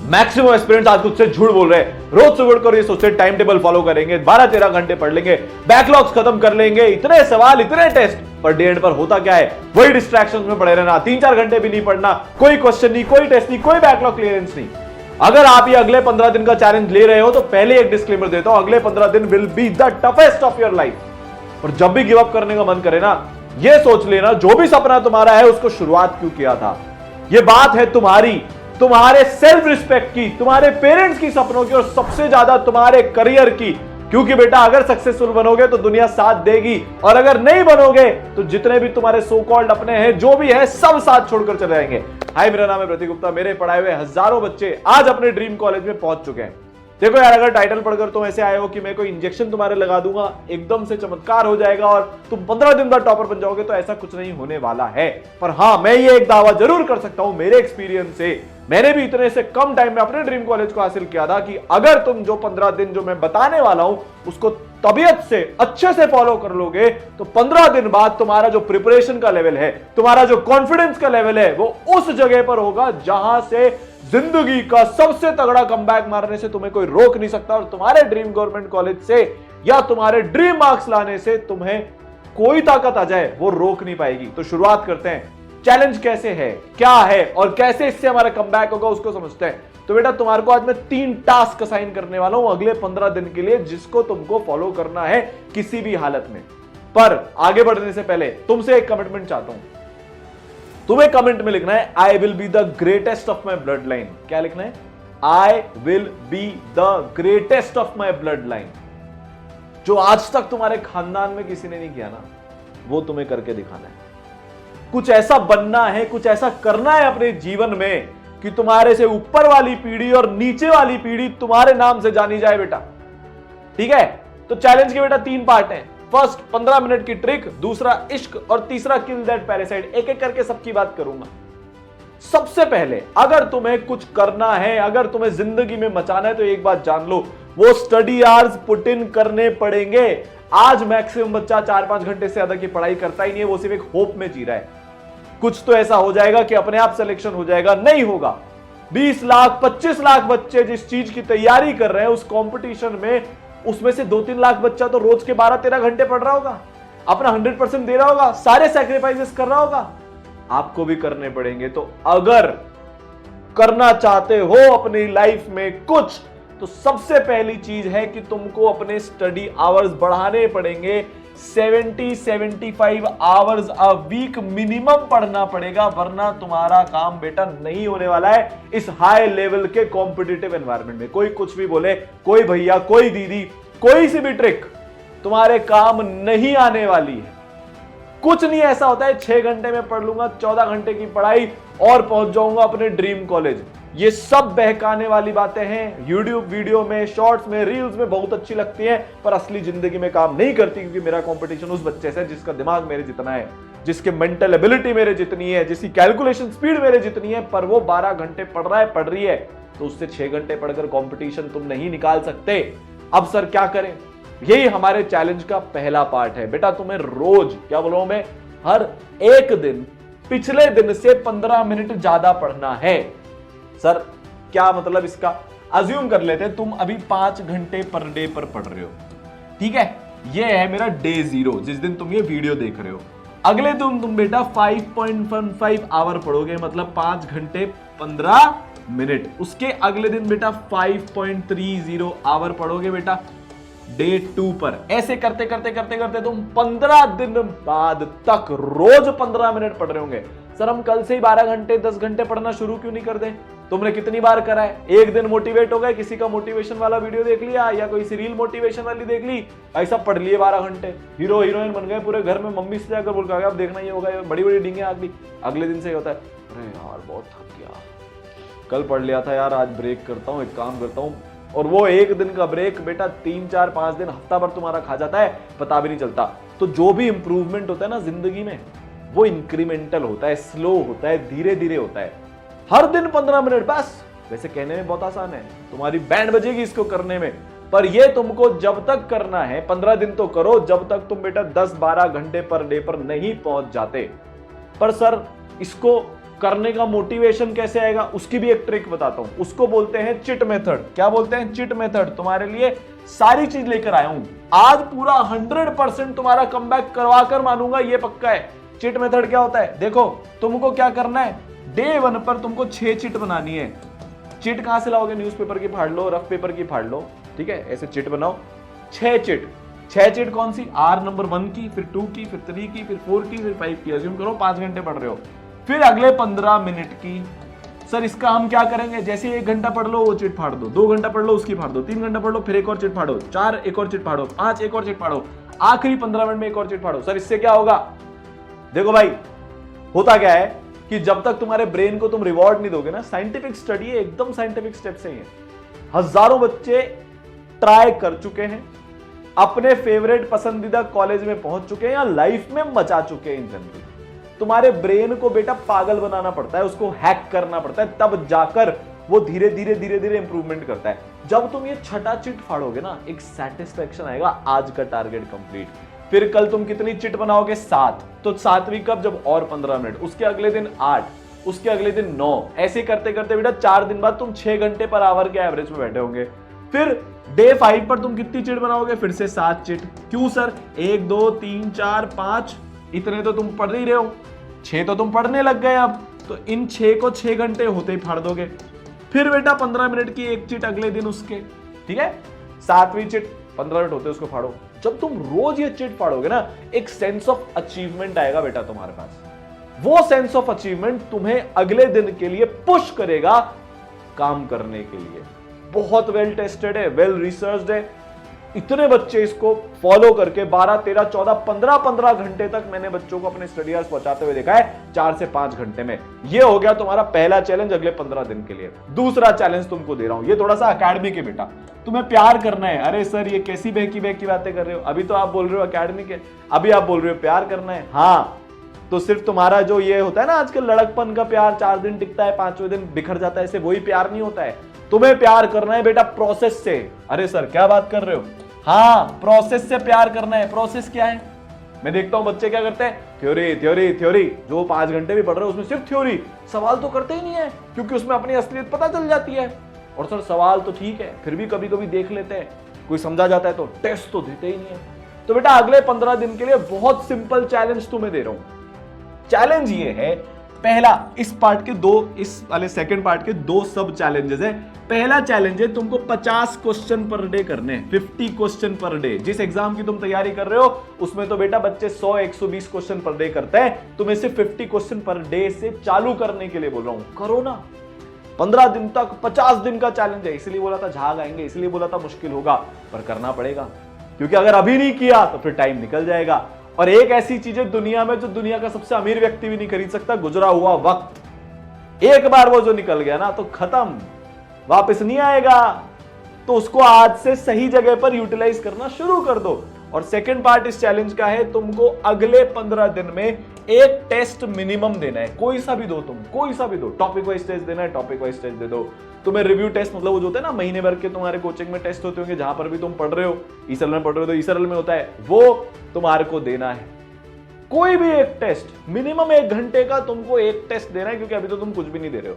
Maximum aspirants आज खुद से झूठ बोल रहे हैं, रोज सुबह कर ये सोचते टाइम टेबल फॉलो करेंगे, 12-13 घंटे पढ़ लेंगे, बैकलॉग्स खत्म कर लेंगे, इतने सवाल इतने टेस्ट, पर डे एंड पर होता क्या है, वही डिस्ट्रैक्शंस में पड़े रहना, 3-4 घंटे भी नहीं पढ़ना, कोई क्वेश्चन नहीं, कोई टेस्ट नहीं, कोई बैकलॉग क्लियरेंस नहीं। अगर आप ये अगले 15 दिन का चैलेंज ले रहे हो तो पहले एक डिस्क्लेमर देता हूं, अगले 15 दिन will be the toughest of your life. और जब भी गिव अप करने का मन करे ना, ये सोच लेना जो भी सपना तुम्हारा है उसको शुरुआत क्यों किया था। ये बात है तुम्हारी, तुम्हारे सेल्फ रिस्पेक्ट की, तुम्हारे पेरेंट्स की सपनों की और सबसे ज्यादा तुम्हारे करियर की। क्योंकि बेटा अगर सक्सेसफुल बनोगे तो दुनिया साथ देगी, और अगर नहीं बनोगे तो जितने भी तुम्हारे सो कॉल्ड अपने हैं, जो भी है, सब साथ छोड़कर चले जाएंगे। हाय, मेरा नाम है प्रतीक गुप्ता। मेरे पढ़ाए हुए हजारों बच्चे आज अपने ड्रीम कॉलेज में पहुंच चुके हैं। देखो यार, अगर टाइटल पढ़कर तुम ऐसे आए हो कि मैं कोई इंजेक्शन तुम्हारे लगा दूंगा, एकदम से चमत्कार हो जाएगा और तुम 15 दिन बाद टॉपर बन जाओगे, तो ऐसा कुछ नहीं होने वाला है। पर हाँ, मैं ये एक दावा जरूर कर सकता हूं मेरे एक्सपीरियंस से, मैंने भी इतने से कम टाइम में अपने ड्रीम कॉलेज को हासिल किया था, कि अगर तुम जो 15 दिन जो मैं बताने वाला हूं उसको तबीयत से अच्छे से फॉलो कर लोगे, तो 15 दिन बाद तुम्हारा जो प्रिपरेशन का लेवल है, तुम्हारा जो कॉन्फिडेंस का लेवल है, वो उस जगह पर होगा जहां से जिंदगी का सबसे तगड़ा कमबैक मारने से तुम्हें कोई रोक नहीं सकता, और तुम्हारे ड्रीम गवर्नमेंट कॉलेज से या तुम्हारे ड्रीम मार्क्स लाने से तुम्हें कोई ताकत आ जाए वो रोक नहीं पाएगी। तो शुरुआत करते हैं। चैलेंज कैसे है, क्या है और कैसे इससे हमारा कमबैक होगा उसको समझते हैं। तो बेटा, तुम्हारे को आज मैं 3 टास्क असाइन करने वाला हूं अगले 15 दिन के लिए, जिसको तुमको फॉलो करना है किसी भी हालत में। पर आगे बढ़ने से पहले तुमसे एक कमिटमेंट चाहता हूं। तुम्हें कमेंट में लिखना है, I will be the greatest of my blood line. क्या लिखना है? I will be the greatest of my blood line. जो आज तक तुम्हारे खानदान में किसी ने नहीं किया ना, वो तुम्हें करके दिखाना है। कुछ ऐसा बनना है, कुछ ऐसा करना है अपने जीवन में कि तुम्हारे से ऊपर वाली पीढ़ी और नीचे वाली पीढ़ी तुम्हारे नाम से जानी जाए बेटा। ठीक है? तो चैलेंज के बेटा 3 पार्ट हैं। फर्स्ट 15 मिनट की ट्रिक, दूसरा इश्क, और तीसरा किल दैट पैरासाइट। एक एक करके सबकी बात करूंगा। सबसे पहले, अगर तुम्हें कुछ करना है, अगर तुम्हें जिंदगी में मचाना है, तो एक बात जान लो, वो स्टडी आवर्स पुट इन करने पड़ेंगे। आज मैक्सिमम बच्चा 4-5 घंटे से ज्यादा की पढ़ाई करता ही नहीं है, वो सिर्फ एक होप में जी रहा है। कुछ तो ऐसा हो जाएगा कि अपने आप सिलेक्शन हो जाएगा, नहीं होगा। 20 लाख 25 लाख बच्चे जिस चीज की तैयारी कर रहे हैं उस कंपटीशन में, उसमें से 2-3 लाख बच्चा तो रोज के 12-13 घंटे पढ़ रहा होगा, अपना 100% दे रहा होगा, सारे सैक्रिफाइसेस कर रहा होगा। आपको भी करने पड़ेंगे। तो अगर करना चाहते हो अपनी लाइफ में कुछ, तो सबसे पहली चीज है कि तुमको अपने स्टडी आवर्स बढ़ाने पड़ेंगे। 70-75 आवर्स अ वीक मिनिमम पढ़ना पड़ेगा, वरना तुम्हारा काम बेटा नहीं होने वाला है इस हाई लेवल के कॉम्पिटिटिव एनवायरनमेंट में। कोई कुछ भी बोले, कोई भैया, कोई दीदी, कोई सी भी ट्रिक तुम्हारे काम नहीं आने वाली है। कुछ नहीं ऐसा होता है 6 घंटे में पढ़ लूंगा, 14 घंटे की पढ़ाई और पहुंच जाऊंगा अपने ड्रीम कॉलेज। ये सब बहकाने वाली बातें हैं। यूट्यूब वीडियो में, शॉर्ट्स में, रील्स में बहुत अच्छी लगती हैं, पर असली जिंदगी में काम नहीं करती। क्योंकि मेरा कंपटीशन उस बच्चे से जिसका दिमाग मेरे जितना है, जिसके मेंटल एबिलिटी मेरे जितनी है, जिसकी कैलकुलेशन स्पीड मेरे जितनी है, पर वो 12 घंटे पढ़ रहा है, पढ़ रही है, तो उससे 6 घंटे पढ़कर कंपटीशन तुम नहीं निकाल सकते। अब सर क्या करें? यही हमारे चैलेंज का पहला पार्ट है। बेटा, तुम्हें रोज, क्या बोल रहा हूं मैं, हर एक दिन पिछले दिन से 15 मिनट ज्यादा पढ़ना है। सर क्या मतलब इसका? अज्यूम कर लेते हैं तुम अभी 5 घंटे पर डे पर पढ़ रहे हो। ठीक है? ये है मेरा डे 0, जिस दिन तुम ये वीडियो देख रहे हो। अगले दिन तुम बेटा 5.15 आवर पढ़ोगे, मतलब 5 घंटे 15 मिनट। उसके अगले दिन बेटा 5.30 आवर पढ़ोगे बेटा डे 2 पर। ऐसे करते करते करते करते तुम 15 दिन बाद तक रोज 15 मिनट पढ़ रहे होंगे। सर हम कल से ही 12 घंटे 10 घंटे पढ़ना शुरू क्यों नहीं कर दें? तुमने कितनी बार करा है? एक दिन मोटिवेट हो गए, किसी का मोटिवेशन वाला वीडियो देख लिया या कोई सीरियल मोटिवेशन वाली देख ली, ऐसा पढ़ लिए 12 घंटे, हीरो हीरोइन बन गए पूरे घर में। मम्मी से जाकर बोल के अब देखना ये होगा, बड़ी बड़ी डींगे आ गई। अगले दिन से होता है, अरे यार बहुत थक गया, कल पढ़ लिया था यार, आज ब्रेक करता हूँ, एक काम करता हूँ। और वो एक दिन का ब्रेक बेटा 3-4-5 दिन, हफ्ता भर तुम्हारा खा जाता है, पता भी नहीं चलता। तो जो भी इंप्रूवमेंट होता है ना जिंदगी में, वो इंक्रीमेंटल होता है, स्लो होता है, धीरे धीरे होता है। हर दिन 15 मिनट बस। वैसे कहने में बहुत आसान है, तुम्हारी बैंड बजेगी इसको करने में, पर ये तुमको जब तक करना है 15 दिन तो करो, जब तक तुम बेटा 10-12 घंटे पर डे पर नहीं पहुंच जाते। पर सर इसको करने का मोटिवेशन कैसे आएगा उसकी भी एक ट्रिक बताता हूं, उसको बोलते हैं चिट मेथड। क्या बोलते हैं? Chit method. तुम्हारे लिए सारी चीज लेकर आया हूं आज, पूरा 100% तुम्हारा कमबैक करवा कर मानूंगा, ये पक्का है। चिट मेथड क्या होता है? देखो, तुमको क्या करना है, डे 1 पर तुमको 6 चिट बनानी है। चिट कहां से लाओगे? न्यूज़पेपर की फाड़ लो, रफ पेपर की फाड़ लो, ठीक है, ऐसे चिट बनाओ। 6 चिट। 6 चिट कौन सी? आर नंबर 1 की, फिर 2 की, फिर 3 की, फिर 4 की, फिर 5 की। अज्यूम करो 5 घंटे पढ़ रहे हो। फिर अगले 15 मिनट की, सर इसका हम क्या करेंगे? जैसे 1 घंटा पढ़ लो वो चिट फाड़ दो, 2 घंटा पढ़ लो उसकी फाड़ दो, 3 घंटा पढ़ लो फिर एक और चिट फाड़ो, 4 एक और चिट फाड़ो, 5 एक और चिट फाड़ो, आखिरी 15 मिनट में एक और चिट फाड़ो। सर इससे क्या होगा? देखो भाई, होता क्या है कि जब तक तुम्हारे ब्रेन को तुम रिवॉर्ड नहीं दोगे ना, साइंटिफिक स्टडी है, एकदम साइंटिफिक स्टेप से ही है। हजारों बच्चे ट्राई कर चुके हैं, अपने फेवरेट पसंदीदा कॉलेज में पहुंच चुके हैं या लाइफ में मचा चुके हैं। इन जनरल तुम्हारे ब्रेन को बेटा पागल बनाना पड़ता है, उसको हैक करना पड़ता है, तब जाकर वो धीरे धीरे इंप्रूवमेंट करता है। जब तुम ये छठा चिट फाड़ोगे ना, एक सेटिस्फैक्शन आएगा, आज का टारगेट कंप्लीट। फिर कल तुम कितनी चिट बनाओगे? 7। तो 7वीं कब? जब और 15 मिनट, उसके अगले दिन 8, उसके अगले दिन 9, ऐसे करते करते बेटा 4 दिन बाद तुम 6 घंटे पर आवर के एवरेज में बैठे होंगे। फिर डे 5 पर तुम कितनी चिट बनाओगे? फिर से 7 चिट। क्यों सर? 1 2 3 4 5, इतने तो तुम पढ़ ही रहे हो, 6 तो तुम पढ़ने लग गए अब, तो इन 6 को 6 घंटे होते ही फाड़ दोगे। फिर बेटा 15 मिनट की एक चिट अगले दिन उसके, ठीक है, 7वीं चिट 15 मिनट होते उसको फाड़ो। जब तुम रोज ये चिट फाड़ोगे ना, एक सेंस ऑफ अचीवमेंट आएगा बेटा तुम्हारे पास। वो सेंस ऑफ अचीवमेंट तुम्हें अगले दिन के लिए पुश करेगा काम करने के लिए। बहुत वेल टेस्टेड है, वेल रिसर्च्ड है। इतने बच्चे इसको फॉलो करके 12 13 14 15 घंटे तक मैंने बच्चों को अपने स्टडी आवर्स पहुंचाते हुए देखा है, 4 से 5 घंटे में। ये हो गया तुम्हारा पहला चैलेंज अगले 15 दिन के लिए। दूसरा चैलेंज तुमको दे रहा हूं, ये थोड़ा सा अकेडमी के बेटा, तुम्हें प्यार करना है। अरे सर ये कैसी बहकी बहकी बातें कर रहे हो, अभी तो आप बोल रहे हो अकेडमी के, अभी आप बोल रहे हो प्यार करना है। हाँ, तो सिर्फ तुम्हारा जो ये होता है ना आजकल लड़कपन का प्यार, 4 दिन टिकता है, 5वें दिन बिखर जाता है, ऐसे वही प्यार नहीं होता है। तुम्हें प्यार करना है बेटा प्रोसेस से। अरे सर क्या बात कर रहे हो? हाँ, प्रोसेस से प्यार करना है। प्रोसेस क्या है? मैं देखता हूं बच्चे क्या करते हैं, थ्योरी थ्योरी थ्योरी, जो 5 घंटे भी पढ़ रहे हो उसमें सिर्फ थ्योरी, सवाल तो करते ही नहीं है, क्योंकि उसमें अपनी असलियत पता चल जाती है। और सर सवाल तो ठीक है, फिर भी कभी कभी देख लेते हैं, कोई समझा जाता है तो टेस्ट तो देते ही नहीं है। तो बेटा अगले 15 दिन के लिए बहुत सिंपल चैलेंज तुम्हें दे रहा हूं। चैलेंज ये है, पहला, इस पार्ट के इस वाले सेकंड पार्ट के 2 सब चैलेंजेस है। पहला चैलेंज है तुमको 50 क्वेश्चन पर डे करने, 50 क्वेश्चन पर डे। जिस एग्जाम की तुम तैयारी कर रहे हो उसमें तो बेटा बच्चे 100 120 क्वेश्चन पर डे करते हैं, तुम्हें सिर्फ 50 क्वेश्चन पर डे से चालू करने के लिए बोल रहा हूं। करो ना, 15 दिन तक, 50 दिन का चैलेंज है। इसलिए बोला था झाग आएंगे, इसलिए बोला था मुश्किल होगा, पर करना पड़ेगा, क्योंकि अगर अभी नहीं किया तो फिर टाइम निकल जाएगा। और एक ऐसी चीज है दुनिया में जो दुनिया का सबसे अमीर व्यक्ति भी नहीं खरीद सकता, गुजरा हुआ वक्त। एक बार वो जो निकल गया ना तो खत्म, वापस नहीं आएगा। तो उसको आज से सही जगह पर यूटिलाइज करना शुरू कर दो। और सेकंड पार्ट इस चैलेंज का है, तुमको अगले 15 दिन में एक टेस्ट मिनिमम देना है, कोई सा भी दो, तुम कोई सा भी दो। टॉपिक वाइज टेस्ट देना है, टॉपिक वाइज टेस्ट दे दो। तुम्हें रिव्यू टेस्ट, मतलब वो जो होता है ना महीने भर के तुम्हारे कोचिंग में टेस्ट होते होंगे, जहां पर भी तुम पढ़ रहे हो, ईसरल में पढ़ रहे हो तो ईसरल में होता है, वो तुम्हारे को देना है। कोई भी एक टेस्ट, मिनिमम 1 घंटे का तुमको एक टेस्ट देना है, क्योंकि अभी तो तुम कुछ भी नहीं दे रहे हो,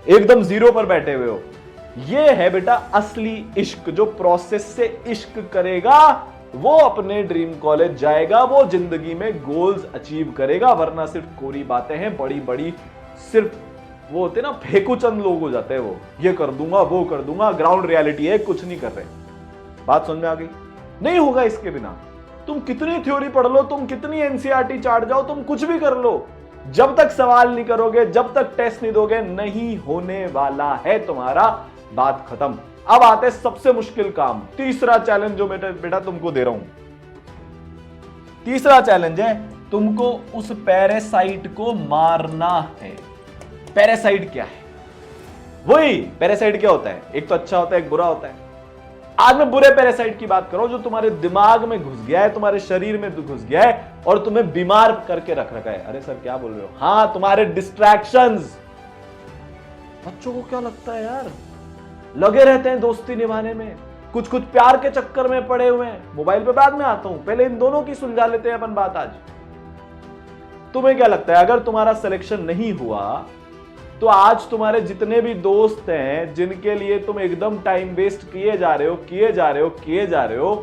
एकदम जीरो पर बैठे हुए हो। ये है बेटा असली इश्क। जो प्रोसेस से इश्क करेगा वो अपने ड्रीम कॉलेज जाएगा, वो जिंदगी में गोल्स अचीव करेगा। वरना सिर्फ कोरी बातें हैं बड़ी बड़ी, सिर्फ वो होते ना फेकुचंद लोग हो जाते हैं, वो ये कर दूंगा वो कर दूंगा, ग्राउंड रियलिटी है कुछ नहीं कर रहे। बात समझ में आ गई? नहीं होगा इसके बिना। तुम कितनी थ्योरी पढ़ लो, तुम कितनी एनसीईआरटी चाट जाओ, तुम कुछ भी कर लो, जब तक सवाल नहीं करोगे, जब तक टेस्ट नहीं दोगे, नहीं होने वाला है तुम्हारा। बात खत्म। अब आते हैं सबसे मुश्किल काम, तीसरा चैलेंज जो बेटा तुमको दे रहा हूं। तीसरा चैलेंज है तुमको उस पैरासाइट को मारना है। पैरासाइट क्या है? वही पैरासाइट क्या होता है, एक तो अच्छा होता है एक बुरा होता है। आज मैं बुरे पैरासाइट की बात कर रहा हूं, जो तुम्हारे दिमाग में घुस गया है, तुम्हारे शरीर में घुस गया है और तुम्हें बीमार करके रख रखा है। अरे सर क्या बोल रहे हो? हाँ, तुम्हारे डिस्ट्रैक्शंस। बच्चों को क्या लगता है यार, लगे रहते हैं दोस्ती निभाने में, कुछ कुछ प्यार के चक्कर में पड़े हुए हैं। मोबाइल पे बाद में आता हूं, पहले इन दोनों की सुलझा लेते हैं अपन बात आज। तुम्हें क्या लगता है अगर तुम्हारा सिलेक्शन नहीं हुआ तो आज तुम्हारे जितने भी दोस्त हैं जिनके लिए तुम एकदम टाइम वेस्ट किए जा रहे हो,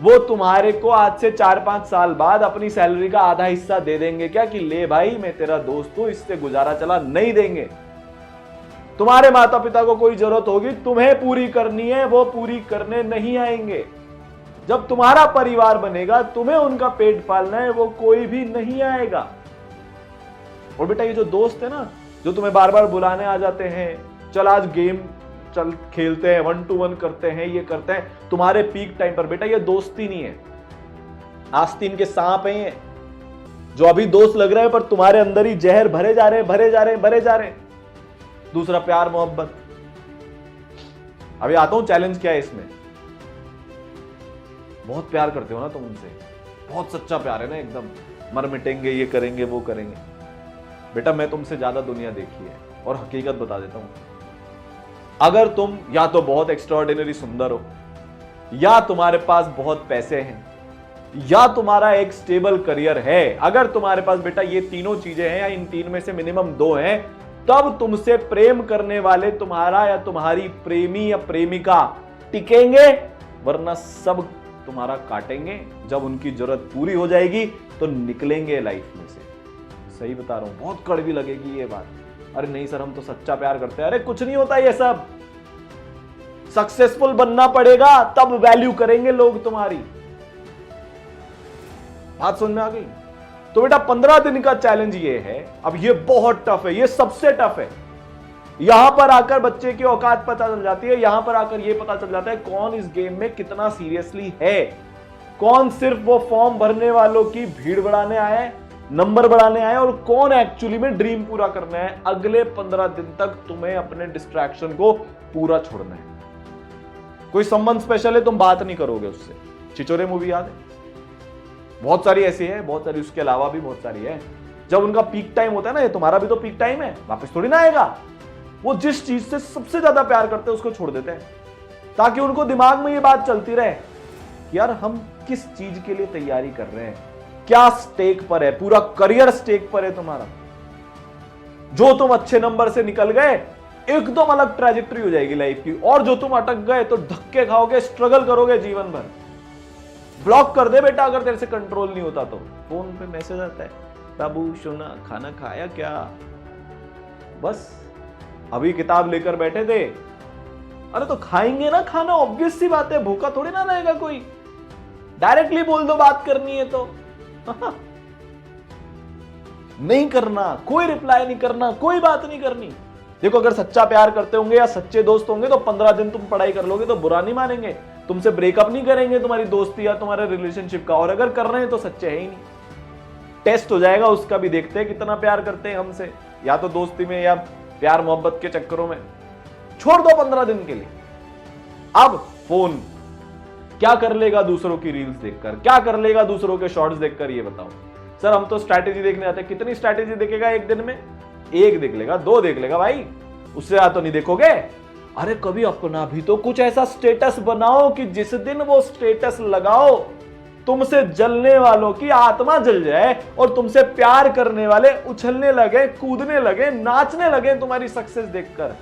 वो तुम्हारे को आज से 4-5 साल बाद अपनी सैलरी का आधा हिस्सा दे देंगे क्या कि ले भाई मैं तेरा दोस्त हूं, इससे गुजारा चला? नहीं देंगे। तुम्हारे माता पिता को कोई जरूरत होगी तुम्हें पूरी करनी है, वो पूरी करने नहीं आएंगे। जब तुम्हारा परिवार बनेगा, तुम्हें उनका पेट पालना है, वो कोई भी नहीं आएगा। और बेटा ये जो दोस्त है ना, जो तुम्हें बार बार बुलाने आ जाते हैं, चल आज गेम चल खेलते हैं, 1-to-1 करते हैं, ये करते हैं तुम्हारे पीक टाइम पर, बेटा ये दोस्ती नहीं है, आस्तीन के सांप हैं ये, जो अभी दोस्त लग रहे हैं पर तुम्हारे अंदर ही जहर भरे जा रहे हैं। दूसरा प्यार मोहब्बत। अभी आता हूं चैलेंज क्या है इसमें। बहुत प्यार करते हो ना तुम उनसे, बहुत सच्चा प्यार है ना, एकदम मर मिटेंगे, ये करेंगे वो करेंगे। बेटा मैं तुमसे ज्यादा दुनिया देखी है और हकीकत बता देता हूं, अगर तुम या तो बहुत एक्स्ट्राऑर्डिनरी सुंदर हो, या तुम्हारे पास बहुत पैसे हैं, या तुम्हारा एक स्टेबल करियर है, अगर तुम्हारे पास बेटा ये तीनों चीजें हैं या इन तीन में से मिनिमम 2 हैं, तब तुमसे प्रेम करने वाले तुम्हारा या तुम्हारी प्रेमी या प्रेमिका टिकेंगे, वरना सब तुम्हारा काटेंगे। जब उनकी जरूरत पूरी हो जाएगी तो निकलेंगे लाइफ में से। सही बता रहा हूं, बहुत कड़वी लगेगी ये बात। अरे नहीं सर हम तो सच्चा प्यार करते हैं। अरे कुछ नहीं होता ये सब, सक्सेसफुल बनना पड़ेगा तब वैल्यू करेंगे लोग तुम्हारी। बात समझ में आ गई? तो बेटा 15 दिन का चैलेंज ये है। अब ये बहुत टफ है, ये सबसे टफ है। यहां पर आकर बच्चे की औकात पता चल जाती है, यहां पर आकर यह पता चल जाता है कौन इस गेम में कितना सीरियसली है, कौन सिर्फ वो फॉर्म भरने वालों की भीड़ बढ़ाने आया है, नंबर बढ़ाने आए, और कौन एक्चुअली में ड्रीम पूरा करना है। अगले 15 दिन तक तुम्हें अपने डिस्ट्रैक्शन को पूरा छोड़ना है। कोई संबंध स्पेशल है, तुम बात नहीं करोगे उससे। छिछोरे मूवी याद है? बहुत सारी ऐसी है, बहुत सारी उसके अलावा भी बहुत सारी है। जब उनका पीक टाइम होता है ना, ये तुम्हारा भी तो पीक टाइम है, वापस थोड़ी ना आएगा। वो जिस चीज से सबसे ज्यादा प्यार करते हैं उसको छोड़ देते हैं, ताकि उनको दिमाग में ये बात चलती रहे कि यार हम किस चीज के लिए तैयारी कर रहे हैं, क्या स्टेक पर है, पूरा करियर स्टेक पर है तुम्हारा। जो तुम अच्छे नंबर से निकल गए, एकदम अलग ट्रैजेक्टरी हो जाएगी लाइफ की, और जो तुम अटक गए तो धक्के खाओगे, स्ट्रगल करोगे जीवन भर। ब्लॉक कर दे बेटा अगर तेरे से कंट्रोल नहीं होता तो। फोन पे मैसेज आता है, बाबू सोना खाना खाया क्या? बस अभी किताब लेकर बैठे थे। अरे तो खाएंगे ना खाना, ऑब्वियस सी बात है, भूखा थोड़ी ना रहेगा कोई। डायरेक्टली बोल दो बात करनी है तो। नहीं करना, कोई रिप्लाई नहीं करना, कोई बात नहीं करनी। देखो अगर सच्चा प्यार करते होंगे या सच्चे दोस्त होंगे तो 15 दिन तुम पढ़ाई कर लोगे तो बुरा नहीं मानेंगे, तुमसे ब्रेकअप नहीं करेंगे तुम्हारी दोस्ती या तुम्हारे रिलेशनशिप का। और अगर कर रहे हैं तो सच्चे है ही नहीं। टेस्ट हो जाएगा उसका भी, देखते हैं कितना प्यार करते हैं हमसे, या तो दोस्ती में या प्यार मोहब्बत के चक्करों में। छोड़ दो 15 दिन के लिए। अब फोन क्या कर लेगा दूसरों की रील्स देखकर, क्या कर लेगा दूसरों के शॉर्ट्स देखकर, ये बताओ। सर हम तो स्ट्रैटेजी देखने आते हैं। कितनी स्ट्रैटेजी देखेगा एक दिन में? 1 देख लेगा, 2 देख लेगा भाई, उससे ज्यादा तो नहीं देखोगे। अरे कभी अपना भी तो कुछ ऐसा स्टेटस बनाओ कि जिस दिन वो स्टेटस लगाओ तुमसे जलने वालों की आत्मा जल जाए और तुमसे प्यार करने वाले उछलने लगे, कूदने लगे, नाचने लगे तुम्हारी सक्सेस देखकर।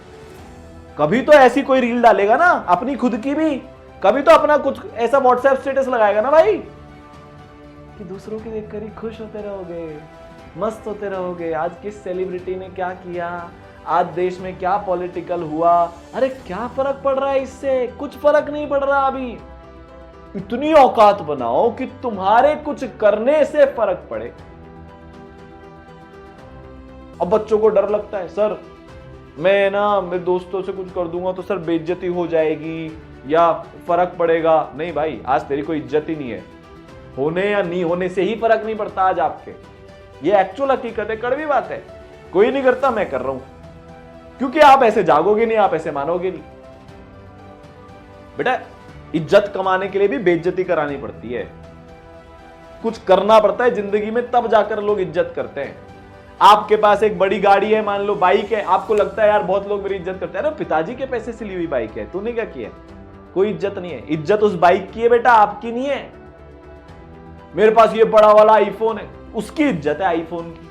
कभी तो ऐसी कोई रील डालेगा ना, अपनी खुद की भी। कभी तो अपना कुछ ऐसा व्हाट्सएप स्टेटस लगाएगा ना भाई कि दूसरों के देखकर ही खुश होते रहोगे, मस्त होते रहोगे। आज किस सेलिब्रिटी ने क्या किया, आज देश में क्या पॉलिटिकल हुआ, अरे क्या फर्क पड़ रहा है इससे? कुछ फर्क नहीं पड़ रहा। अभी इतनी औकात बनाओ कि तुम्हारे कुछ करने से फर्क पड़े। अब बच्चों को डर लगता है, सर मैं ना मेरे दोस्तों से कुछ कर दूंगा तो सर बेइज्जती हो जाएगी या फर्क पड़ेगा। नहीं भाई, आज तेरी कोई इज्जत ही नहीं है, होने या नहीं होने से ही फर्क नहीं पड़ता आज आपके। ये एक्चुअल हकीकत है, कड़वी बात है। कोई नहीं करता, मैं कर रहा हूं, क्योंकि आप ऐसे जागोगे नहीं, आप ऐसे मानोगे नहीं। बेटा इज्जत कमाने के लिए भी बेइज्जती करानी पड़ती है, कुछ करना पड़ता है जिंदगी में, तब जाकर लोग इज्जत करते हैं। आपके पास एक बड़ी गाड़ी है, मान लो बाइक है, आपको लगता है यार बहुत लोग मेरी इज्जत करते हैं। अरे पिताजी के पैसे से ली हुई बाइक है, तूने क्या किया? कोई इज्जत नहीं है। इज्जत उस बाइक की है बेटा, आपकी नहीं है। मेरे पास ये बड़ा वाला आईफोन है, उसकी इज्जत है आईफोन की।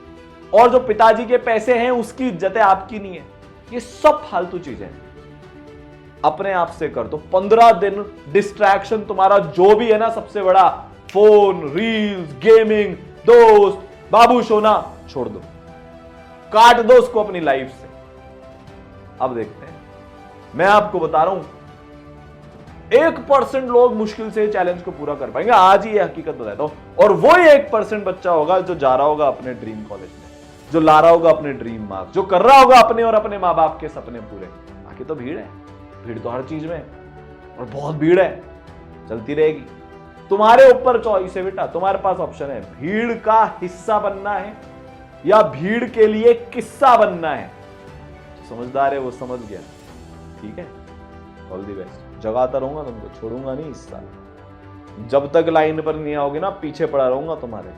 और जो पिताजी के पैसे हैं उसकी इज्जत है, आपकी नहीं है। ये सब फालतू चीजें हैं, अपने आप से कर दो। 15 दिन डिस्ट्रैक्शन तुम्हारा जो भी है ना, सबसे बड़ा फोन, रील्स, गेमिंग, दोस्त, बाबू सोना, छोड़ दो, काट दो उसको अपनी लाइफ से। अब देखते हैं, मैं आपको बता रहा हूं 1% लोग मुश्किल से चैलेंज को पूरा कर पाएंगे, आज ही ये हकीकत बताता हूं। और वो ही 1% बच्चा होगा जो जा रहा होगा अपने ड्रीम कॉलेज में, जो ला रहा होगा अपने ड्रीम मार्क्स, जो कर रहा होगा अपने और अपने मां बाप के सपने पूरे। बाकी तो भीड़ है, भीड़ तो हर चीज में है, और बहुत भीड़ है, चलती रहेगी। तुम्हारे ऊपर चॉइस है बेटा, तुम्हारे पास ऑप्शन है, भीड़ का हिस्सा बनना है या भीड़ के लिए किस्सा बनना है। तो समझदार है वो समझ गया, ठीक है। All the best. जगाता रहूंगा तुमको, छोड़ूंगा नहीं इस साल। जब तक लाइन पर नहीं आओगे ना, पीछे पड़ा रहूंगा तुम्हारे।